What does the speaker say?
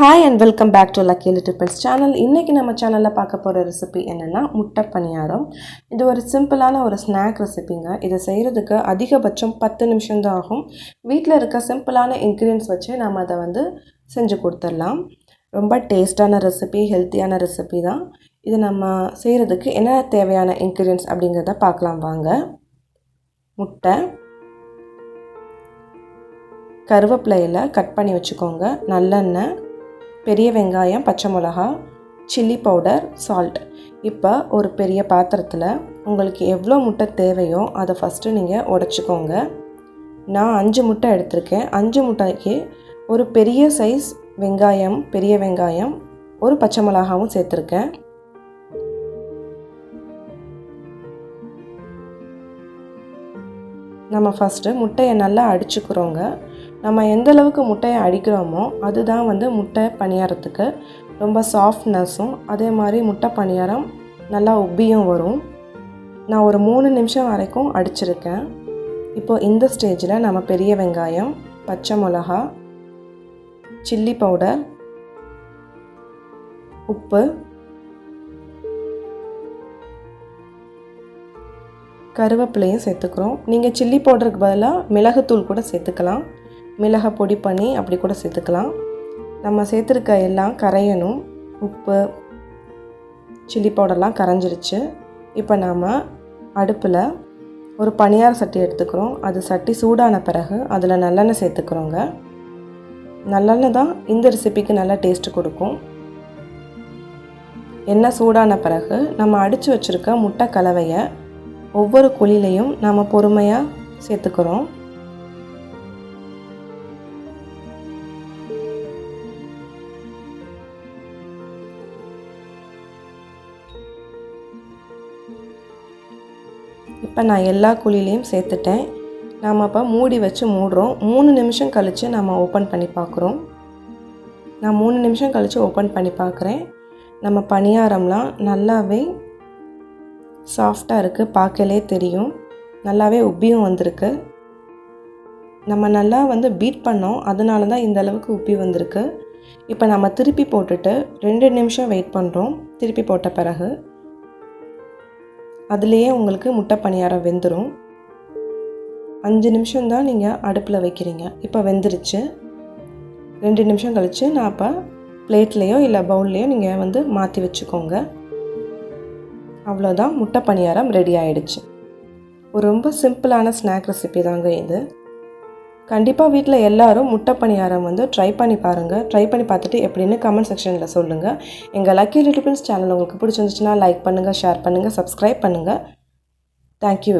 Hi and welcome back to lucky little pets channel. இன்றைக்கி நம்ம சேனலில் பார்க்க போகிற ரெசிபி என்னென்னா முட்டை பணியாரம். இது ஒரு சிம்பிளான ஒரு ஸ்நாக் ரெசிபிங்க. இதை செய்கிறதுக்கு அதிகபட்சம் 10 நிமிஷம் தான் ஆகும். வீட்டில் இருக்க சிம்பிளான இன்க்ரீடியன்ஸ் வச்சு நம்ம அதை செஞ்சு கொடுத்துடலாம். ரொம்ப டேஸ்டான ரெசிபி, ஹெல்த்தியான ரெசிபி தான். இது நம்ம செய்கிறதுக்கு என்ன தேவையான இன்க்ரீடியன்ஸ் அப்படிங்கிறத பார்க்கலாம் வாங்க. முட்டை, கருவேப்பிலையில் கட் பண்ணி வச்சுக்கோங்க, நல்லெண்ணெய், பெரிய வெங்காயம், பச்சை மிளகா, சில்லி பவுடர், சால்ட். இப்போ ஒரு பெரிய பாத்திரத்தில் உங்களுக்கு எவ்வளோ முட்டை தேவையோ அதை ஃபஸ்ட்டு நீங்கள் உடச்சிக்கோங்க. நான் 5 முட்டை எடுத்திருக்கேன். 5 முட்டைக்கு ஒரு பெரிய சைஸ் வெங்காயம், பெரிய வெங்காயம், ஒரு பச்சை மிளகாவும் சேர்த்துருக்கேன். நம்ம ஃபஸ்ட்டு முட்டையை நல்லா அடிச்சுக்கிறோங்க. நம்ம எந்த அளவுக்கு முட்டையை அடிக்கிறோமோ அதுதான் முட்டை பணியாரத்துக்கு ரொம்ப சாஃப்ட்னஸும், அதே மாதிரி முட்டை பணியாரம் நல்லா உப்பியும் வரும். நான் ஒரு 3 நிமிஷம் வரைக்கும் அடிச்சிருக்கேன். இப்போது இந்த ஸ்டேஜில் நம்ம பெரிய வெங்காயம், பச்சை மிளகா, சில்லி பவுடர், உப்பு, கருவேப்பிலையும் சேர்த்துக்கிறோம். நீங்கள் சில்லி பவுடருக்கு பதிலாக மிளகுத்தூள் கூட சேர்த்துக்கலாம். மிளகை பொடி பண்ணி அப்படி கூட சேர்த்துக்கலாம். நம்ம சேர்த்துருக்க எல்லாம் கரையணும். உப்பு, சில்லி பவுடர்லாம் கரைஞ்சிருச்சு. இப்போ நாம் அடுப்பில் ஒரு பணியார சட்டி எடுத்துக்கிறோம். அது சட்டி சூடான பிறகு அதில் நல்லெண்ணெய் சேர்த்துக்கிறோங்க. நல்லெண்ணெய் தான் இந்த ரெசிபிக்கு நல்லா டேஸ்ட்டு கொடுக்கும். எண்ணெய் சூடான பிறகு நம்ம அடித்து வச்சுருக்க முட்டை கலவையை ஒவ்வொரு குழிலையும் நாம் பொறுமையாக சேர்த்துக்கிறோம். இப்போ நான் எல்லா குழிலையும் சேர்த்துட்டேன். நாம் இப்போ மூடி வச்சு மூடுறோம். 3 நிமிஷம் கழித்து நம்ம ஓப்பன் பண்ணி பார்க்குறோம். நான் 3 நிமிஷம் கழித்து ஓப்பன் பண்ணி பார்க்குறேன். நம்ம பணியாரம்லாம் நல்லாவே சாஃப்டாக இருக்குது, பார்க்கலே தெரியும். நல்லாவே உப்பியும் வந்திருக்கு. நம்ம நல்லா பீட் பண்ணோம், அதனால தான் இந்த அளவுக்கு உப்பி வந்திருக்கு. இப்போ நம்ம திருப்பி போட்டுட்டு 2 நிமிஷம் வெயிட் பண்ணுறோம். திருப்பி போட்ட பிறகு அதுலேயே உங்களுக்கு முட்டை பணியாரம் வெந்துடும். 5 நிமிஷம் தான் நீங்கள் அடுப்பில் வைக்கிறீங்க. இப்போ வெந்துருச்சு. 2 நிமிஷம் கழித்து நான் இப்போ பிளேட்லேயோ இல்லை பவுல்லையோ நீங்கள் மாற்றி வச்சுக்கோங்க. அவ்வளோதான், முட்டை பணியாரம் ரெடி ஆகிடுச்சு. ஒரு ரொம்ப சிம்பிளான ஸ்நாக் ரெசிபி தாங்க இது. கண்டிப்பாக வீட்டில் எல்லோரும் முட்டை பணியாரம் ட்ரை பண்ணி பாருங்கள். ட்ரை பண்ணி பார்த்துட்டு எப்படின்னு கமெண்ட் செக்ஷனில் சொல்லுங்கள். எங்கள் லக்கி லிட்டில் பெட்ஸ் சேனல் உங்களுக்கு பிடிச்சிருந்துச்சுன்னா லைக் பண்ணுங்கள், ஷேர் பண்ணுங்கள், சப்ஸ்கிரைப் பண்ணுங்கள். தேங்க்யூ.